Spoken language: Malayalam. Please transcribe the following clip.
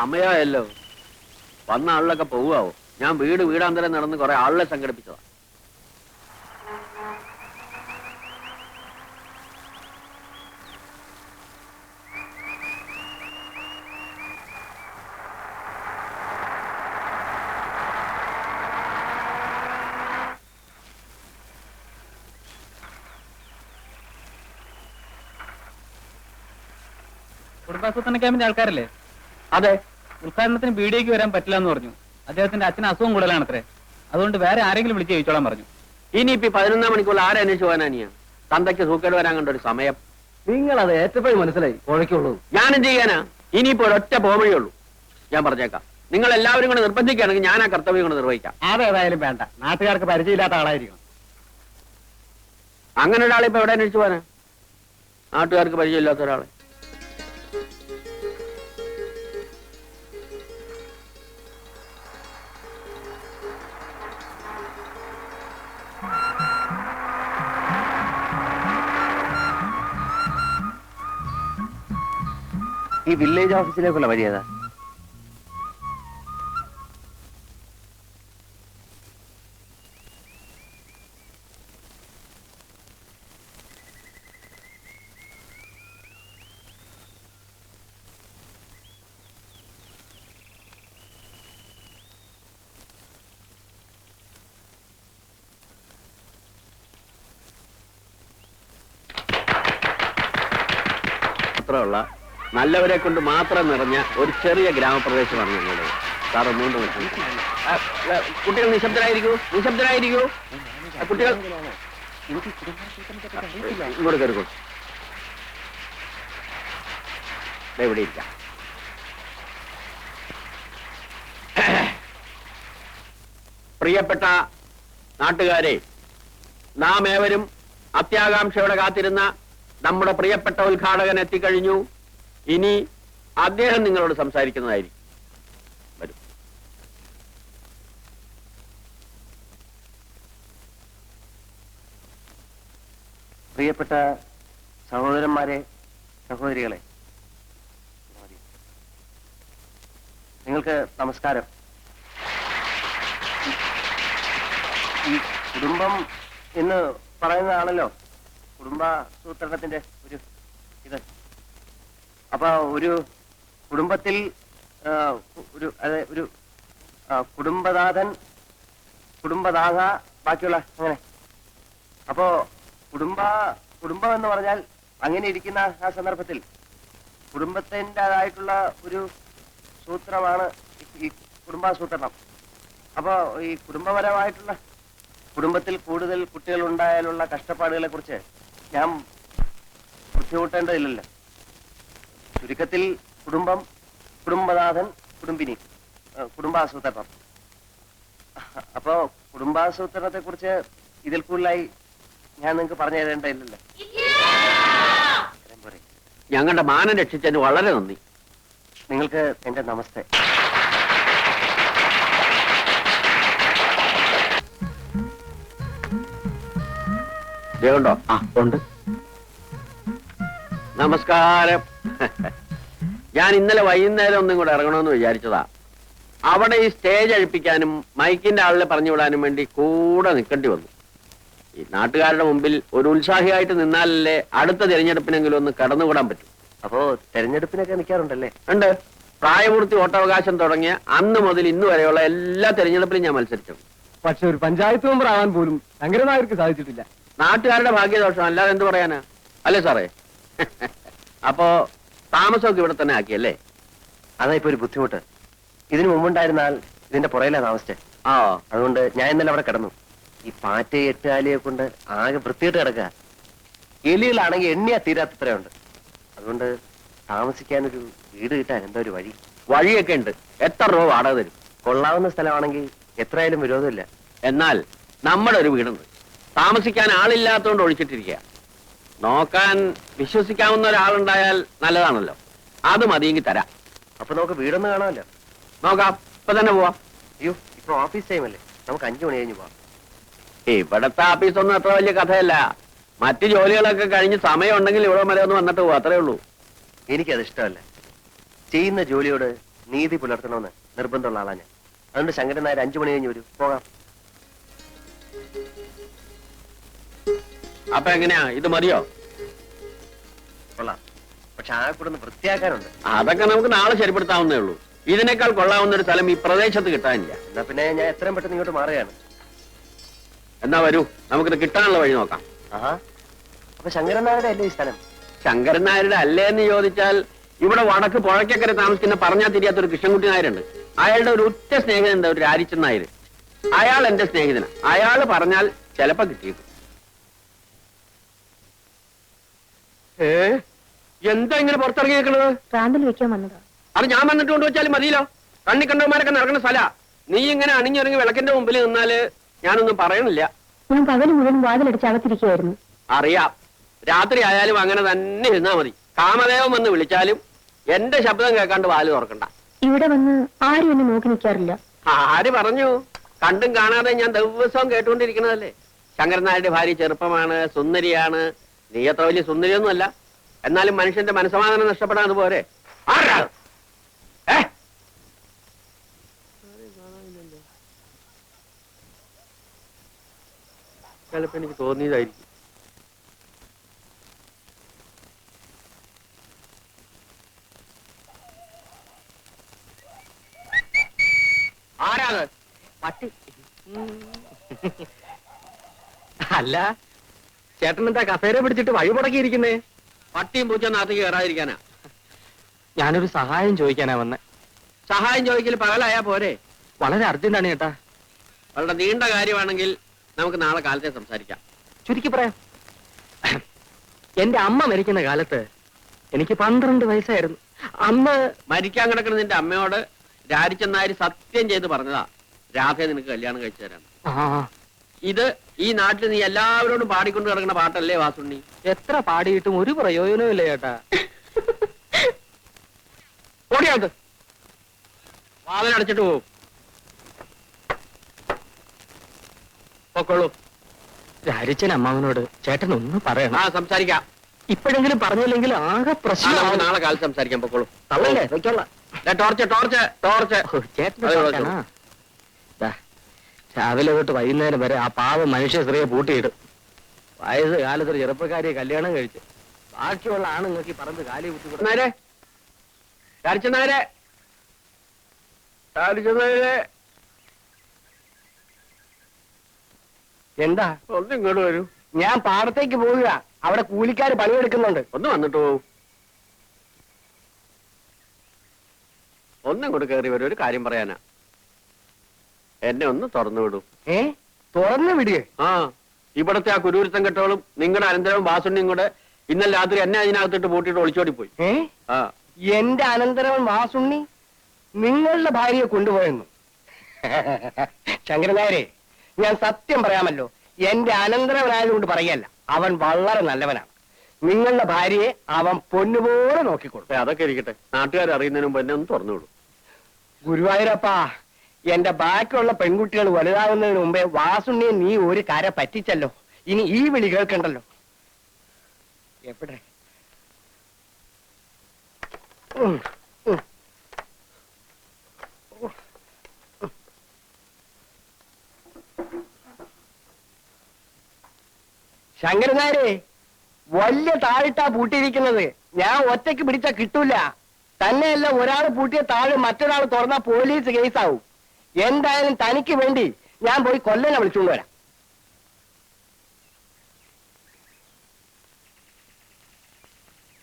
സമയമായല്ലോ. വന്ന ആളിലൊക്കെ പോവാവോ? ഞാൻ വീടാന്തരം നടന്ന് കുറെ ആളിനെ സംഘടിപ്പിച്ചതാ. കുടുംബാസൂത്രണ ക്യാമ്പിന്റെ ആൾക്കാരല്ലേ? അതെ. ഉദ്ഘാടനത്തിന് ബീഡിയേക്ക് വരാൻ പറ്റില്ല എന്ന് പറഞ്ഞു. അദ്ദേഹത്തിന്റെ അച്ഛന് അസുഖം കൂടുതലാണത്രേ. അതുകൊണ്ട് വേറെ ആരെങ്കിലും വിളിച്ച് ചോദിച്ചോളാൻ പറഞ്ഞു. ഇനിയിപ്പോ 11 മണിക്കൂർ ആരെ അന്വേഷിച്ചു പോകാനാനിയാ? തന്തയ്ക്ക് സൂക്കേട് വരാൻ കണ്ട ഒരു സമയം. നിങ്ങളത് ഏറ്റപ്പോഴും മനസ്സിലായി. കുഴയ്ക്കുള്ളൂ. ഞാനും ചെയ്യാനാ. ഇനിയിപ്പോ ഒരൊറ്റ പോവഴിയുള്ളൂ. ഞാൻ പറഞ്ഞേക്കാം, നിങ്ങൾ എല്ലാവരും കൂടെ നിർബന്ധിക്കുകയാണെങ്കിൽ ഞാൻ ആ കർത്തവ്യം കൊണ്ട് നിർവഹിക്കാം. അതേതായാലും വേണ്ട. നാട്ടുകാർക്ക് പരിചയമില്ലാത്ത ആളായിരിക്കണം. അങ്ങനെ ഒരാളെ ഇപ്പൊ എവിടെ അന്വേഷിച്ചു പോകാനാ? നാട്ടുകാർക്ക് പരിചയമില്ലാത്ത ഒരാളെ. ഈ വില്ലേജ് ഓഫീസിലേക്കുള്ള വഴി ഏതാ? മാത്രമുള്ള നല്ലവരെ കൊണ്ട് മാത്രം നിറഞ്ഞ ഒരു ചെറിയ ഗ്രാമപ്രദേശമാണ് ഞങ്ങളുടെ. സാർ ഒന്നുകൊണ്ട് കുട്ടികൾ നിശബ്ദരായിരിക്കൂ. കുട്ടികൾ ഇങ്ങോട്ട് കയറിക്കോ. ഇവിടെ ഇരിക്കാം. പ്രിയപ്പെട്ട നാട്ടുകാരെ, നാം ഏവരും അത്യാകാംക്ഷയോടെ കാത്തിരുന്ന നമ്മുടെ പ്രിയപ്പെട്ട ഉദ്ഘാടകൻ എത്തിക്കഴിഞ്ഞു. ഇനി അദ്ദേഹം നിങ്ങളോട് സംസാരിക്കുന്നതായിരിക്കും. വരൂ. പ്രിയപ്പെട്ട സഹോദരന്മാരെ, സഹോദരികളെ, നിങ്ങൾക്ക് നമസ്കാരം. ഈ കുടുംബം എന്ന് പറയുന്നതാണല്ലോ കുടുംബാസൂത്രണത്തിന്റെ ഇത്. അപ്പൊ ഒരു കുടുംബത്തിൽ ഒരു കുടുംബനാഥൻ, കുടുംബനാഥ, ബാക്കിയുള്ള അങ്ങനെ. അപ്പോ കുടുംബം എന്ന് പറഞ്ഞാൽ അങ്ങനെ ഇരിക്കുന്ന ആ സന്ദർഭത്തിൽ കുടുംബത്തിൻ്റെതായിട്ടുള്ള ഒരു സൂത്രമാണ് ഈ കുടുംബാസൂത്രണം. അപ്പോ ഈ കുടുംബപരമായിട്ടുള്ള കുടുംബത്തിൽ കൂടുതൽ കുട്ടികൾ ഉണ്ടായാലുള്ള കഷ്ടപ്പാടുകളെ കുറിച്ച് ഞാൻ ബുദ്ധിമുട്ടേണ്ടതില്ലല്ലോ. ചുരുക്കത്തിൽ കുടുംബം, കുടുംബനാഥൻ, കുടുംബിനി, കുടുംബാസൂത്രണം. അപ്പോ കുടുംബാസൂത്രണത്തെ കുറിച്ച് ഇതിൽ കൂടുതലായി ഞാൻ നിങ്ങൾക്ക് പറഞ്ഞു തരേണ്ടതില്ലല്ലോ. ഞങ്ങളുടെ മാനം രക്ഷിച്ചതിന് വളരെ നന്ദി. നിങ്ങൾക്ക് എന്റെ നമസ്തേ. ണ്ടോ? ആ ഉണ്ട്. നമസ്കാരം. ഞാൻ ഇന്നലെ വൈകുന്നേരം ഒന്നും കൂടെ ഇറങ്ങണമെന്ന് വിചാരിച്ചതാ. അവിടെ ഈ സ്റ്റേജ് അഴിപ്പിക്കാനും മൈക്കിന്റെ ആളിനെ പറഞ്ഞു വിടാനും വേണ്ടി കൂടെ നിൽക്കേണ്ടി വന്നു. ഈ നാട്ടുകാരുടെ മുമ്പിൽ ഒരു ഉത്സാഹിയായിട്ട് നിന്നാലല്ലേ അടുത്ത തിരഞ്ഞെടുപ്പിനെങ്കിലും ഒന്ന് കടന്നുകൂടാൻ പറ്റും. അപ്പോ തെരഞ്ഞെടുപ്പിനൊക്കെ നിൽക്കാറുണ്ടല്ലേ? ഉണ്ട്. പ്രായപൂർത്തി വോട്ടവകാശം തുടങ്ങിയ അന്ന് മുതൽ ഇന്ന് വരെയുള്ള എല്ലാ തെരഞ്ഞെടുപ്പിലും ഞാൻ മത്സരിച്ചു. പക്ഷെ ഒരു പഞ്ചായത്ത് മെമ്പർ ആവാൻ പോലും ശങ്കരനായർക്ക് സാധിച്ചിട്ടില്ല. നാട്ടുകാരുടെ ഭാഗ്യദോഷം, അല്ലാതെ എന്ത് പറയാനാ? അല്ലേ സാറേ? അപ്പോ താമസമൊക്കെ ഇവിടെ തന്നെ ആക്കിയല്ലേ? അതാ ഇപ്പൊ ഒരു ബുദ്ധിമുട്ട്. ഇതിനു മുമ്പുണ്ടായിരുന്നാൽ ഇതിന്റെ പുറയിലാ താമസിച്ചേ. ആ, അതുകൊണ്ട് ഞാൻ ഇന്നലെ അവിടെ കിടന്നു. ഈ പാറ്റ എട്ടുകാലിയെ കൊണ്ട് ആകെ വൃത്തിയിട്ട് കിടക്കുക. എലികളാണെങ്കിൽ എണ്ണിയാ തീരാത്തത്രയുണ്ട്. അതുകൊണ്ട് താമസിക്കാനൊരു വീട് കിട്ടാൻ എന്താ ഒരു വഴി? വഴിയൊക്കെ ഉണ്ട്. എത്ര രൂപ വാടക തരും? കൊള്ളാവുന്ന സ്ഥലമാണെങ്കിൽ എത്രയായാലും വിരോധമില്ല. എന്നാൽ നമ്മുടെ ഒരു വീടുണ്ട്, താമസിക്കാൻ ആളില്ലാത്തതുകൊണ്ട് ഒഴിച്ചിട്ടിരിക്കുക. നോക്കാൻ വിശ്വസിക്കാവുന്ന ഒരാളുണ്ടായാൽ നല്ലതാണല്ലോ. അത് മതിയെങ്കിൽ തരാം. അപ്പൊ നമുക്ക് വീടൊന്ന് കാണാമല്ലോ. നോക്കാം, ഇപ്പൊ തന്നെ പോവാം. അയ്യോ, ഇപ്പൊ ഓഫീസ് ടൈം അല്ലേ? നമുക്ക് 5 മണി കഴിഞ്ഞ് പോവാം. ഇവിടത്തെ ഓഫീസൊന്നും അത്ര വലിയ കഥയല്ല. മറ്റു ജോലികളൊക്കെ കഴിഞ്ഞ് സമയം ഉണ്ടെങ്കിൽ ഇവിടെ വരെ ഒന്ന് വന്നിട്ട് പോവാ, അത്രേ ഉള്ളൂ. എനിക്കത് ഇഷ്ടമല്ല. ചെയ്യുന്ന ജോലിയോട് നീതി പുലർത്തണമെന്ന് നിർബന്ധമുള്ള ആളാ ഞാൻ. അതുകൊണ്ട് ശങ്കരൻ നായർ 5 മണി കഴിഞ്ഞ് വരൂ, പോകാം. അപ്പൊ എങ്ങനെയാ, ഇത് മതിയോ? കൊള്ളാം, പക്ഷെ ആ കൂടെ ഒന്ന് വൃത്തിയാക്കാനുണ്ട്. അതൊക്കെ നമുക്ക് നാളെ ശരിപ്പെടുത്താവുന്നേ ഉള്ളൂ. ഇതിനേക്കാൾ കൊള്ളാവുന്ന ഒരു സ്ഥലം ഈ പ്രദേശത്ത് കിട്ടാനില്ല. എന്നാ പിന്നെ ഞാൻ എത്രയും പെട്ടെന്ന് ഇങ്ങോട്ട് മാറുകയാണ്. എന്നാ വരൂ, നമുക്കിത് കിട്ടാനുള്ള വഴി നോക്കാം. ആഹാ, അപ്പൊ ശങ്കരൻ നായരുടെ അല്ലേ ഈ സ്ഥലം? ശങ്കരൻ നായരുടെ അല്ലേന്ന് ചോദിച്ചാൽ ഇവിടെ വടക്ക് പുഴയ്ക്കക്കരെ താമസിക്കുന്ന പറഞ്ഞാൽ തിരിയാത്തൊരു കൃഷ്ണൻകുട്ടി നായരുണ്ട്. അയാളുടെ ഒരു ഉറ്റ സ്നേഹിതനുണ്ട്, ഒരു രാരിച്ചൻ നായർ. അയാൾ എന്റെ സ്നേഹിതനാ. അയാൾ പറഞ്ഞാൽ ചിലപ്പോ കിട്ടിയത്. എന്താ ഇങ്ങനെ പുറത്തിറങ്ങി നിൽക്കുന്നത്? പ്രാന്തൽ വെക്കാൻ വന്നതാ. അത് ഞാൻ വന്നിട്ട് കൊണ്ടുവച്ചാലും മതിയല്ലോ. കണ്ണി കണ്ടവന്മാരൊക്കെ നടക്കുന്ന സ്ഥല. നീ ഇങ്ങനെ അണിഞ്ഞിറങ്ങി വിളക്കിന്റെ മുമ്പിൽ നിന്നാല് ഞാനൊന്നും പറയണില്ല. ഞാൻ പകല് മുഴുവൻ വാതിലടിച്ച് അകത്തിരിക്കുകയായിരുന്നു. അറിയാം, രാത്രി ആയാലും അങ്ങനെ തന്നെ ഇരുന്നാ മതി. കാമദേവൻ വന്ന് വിളിച്ചാലും എന്റെ ശബ്ദം കേൾക്കാണ്ട് വാല് തുറക്കണ്ട. ഇവിടെ വന്ന് ആരും എന്നെ നോക്കി നിൽക്കാറില്ല. ആര് പറഞ്ഞു? കണ്ടും കാണാതെ ഞാൻ ദിവസവും കേട്ടുകൊണ്ടിരിക്കണതല്ലേ. ശങ്കരൻ നായരുടെ ഭാര്യ ചെറുപ്പമാണ്, സുന്ദരിയാണ്. നീ അത്ര വലിയ സുന്ദരിയൊന്നും അല്ല. എന്നാലും മനുഷ്യന്റെ മനസ്സമാധാനം നഷ്ടപ്പെടാൻ പോരെ. ആരാ? ചിലപ്പോ എനിക്ക് തോന്നിയതായിരിക്കും. ആരാണ്? പട്ടി. അല്ല, ചേട്ടൻ എന്താ കസേര പിടിച്ചിട്ട് വഴി മുടക്കിയിരിക്കുന്നേ? പട്ടിയും പൂച്ച നാട്ടിക്ക് കയറാതിരിക്കാനാ. ഞാനൊരു സഹായം ചോദിക്കാനാ വന്നെ. സഹായം ചോദിക്കൽ പകലായാ പോരെ? വളരെ അർജന്റാണ് ചേട്ടാ. വളരെ നീണ്ട കാര്യമാണെങ്കിൽ നമുക്ക് നാളെ കാലത്തെ സംസാരിക്കാം. ചുരുക്കി പറയാം. എന്റെ അമ്മ മരിക്കുന്ന കാലത്ത് എനിക്ക് 12 വയസ്സായിരുന്നു. അന്ന് മരിക്കാൻ കിടക്കുന്ന നിന്റെ അമ്മയോട് രാരിച്ചൻ നായർ സത്യം ചെയ്ത് പറഞ്ഞതാ, രാധയെ നിനക്ക് കല്യാണം കഴിച്ചു തരാം. ഇത് ഈ നാട്ടിൽ നീ എല്ലാവരോടും പാടിക്കൊണ്ട് കിടക്കുന്ന പാട്ടല്ലേ വാസുണ്ണി? എത്ര പാടിയിട്ടും ഒരു പ്രയോജനവും ഇല്ല ചേട്ടാ. ഓടിയാത് വാതിലടച്ചിട്ട് പോവും. പൊക്കോളൂ. രാരിച്ചൻ അമ്മാവനോട് ചേട്ടൻ ഒന്ന് പറയണം. സംസാരിക്കാം. ഇപ്പോഴെങ്കിലും പറഞ്ഞില്ലെങ്കിൽ ആകെ പ്രശ്നം. നമുക്ക് നാളെ കാലത്ത് സംസാരിക്കാം. പൊക്കോളൂ. തള്ളല്ലേ, വെച്ചോളാം. Torch torch torch. ചേട്ടൻ രാവിലെ തൊട്ട് വൈകുന്നേരം വരെ ആ പാവം മനുഷ്യ സ്ത്രീയെ പൂട്ടിയിടും. വയസ്സ് കാലത്തൊരു ചെറുപ്പക്കാരിയെ കല്യാണം കഴിച്ച് ബാക്കിയുള്ള ആണുങ്ങൾക്ക് ഈ പറമ്പ് കാലി കുത്തി. നേരെ രാരിച്ചൻ നായരെ, രാരിച്ചൻ നായരെ, എന്താ? ഒന്ന് ഇങ്ങോട്ട് വരൂ. ഞാൻ പാടത്തേക്ക് പോവുക. അവിടെ കൂലിക്കാര് പണിയെടുക്കുന്നുണ്ട്. ഒന്ന് വന്നിട്ട് പോവും. ഒന്നും കൂടെ കയറി വരും. ഒരു കാര്യം പറയാനാ. എന്നെ ഒന്ന് തുറന്നു വിടും. തുറന്നു വിടുക? ആ, ഇവിടത്തെ ആ കുരൂരുത്തം കെട്ടോളും നിങ്ങളുടെ അനന്തരവും വാസുണ്ണിയും കൂടെ ഇന്നലെ രാത്രി എന്നെ അതിനകത്തിട്ട് പൂട്ടിയിട്ട് ഒളിച്ചോടി പോയി. ആ, എന്റെ അനന്തരവൻ വാസുണ്ണി നിങ്ങളുടെ ഭാര്യയെ കൊണ്ടുപോയെന്നു? ശങ്കരനായരെ, ഞാൻ സത്യം പറയാമല്ലോ, എന്റെ അനന്തരവനായതുകൊണ്ട് പറയല്ല, അവൻ വളരെ നല്ലവനാണ്. നിങ്ങളുടെ ഭാര്യയെ അവൻ പൊന്നുപോലെ നോക്കിക്കൊടുത്തു. അതൊക്കെ ഇരിക്കട്ടെ. നാട്ടുകാർ അറിയുന്നതിന് മുമ്പ് എന്നെ ഒന്ന് തുറന്നു വിടും. ഗുരുവായൂരപ്പാ, എന്റെ ബാക്കിയുള്ള പെൺകുട്ടികൾ വലുതാകുന്നതിന് മുമ്പേ വാസുണ്ണിയെ നീ ഒരു കര പറ്റിച്ചല്ലോ. ഇനി ഈ വിളി കേൾക്കണ്ടല്ലോ. എവിടെ? ശങ്കരനായരെ, വലിയ താഴിട്ടാ പൂട്ടിയിരിക്കുന്നത്. ഞാൻ ഒറ്റയ്ക്ക് പിടിച്ചാ കിട്ടൂല. തന്നെയല്ല, ഒരാൾ പൂട്ടിയ താഴെ മറ്റൊരാൾ തുറന്നാ പോലീസ് കേസാവും. എന്തായാലും തനിക്ക് വേണ്ടി ഞാൻ പോയി കൊല്ലനെ വിളിച്ചുകൊണ്ട് വരാം.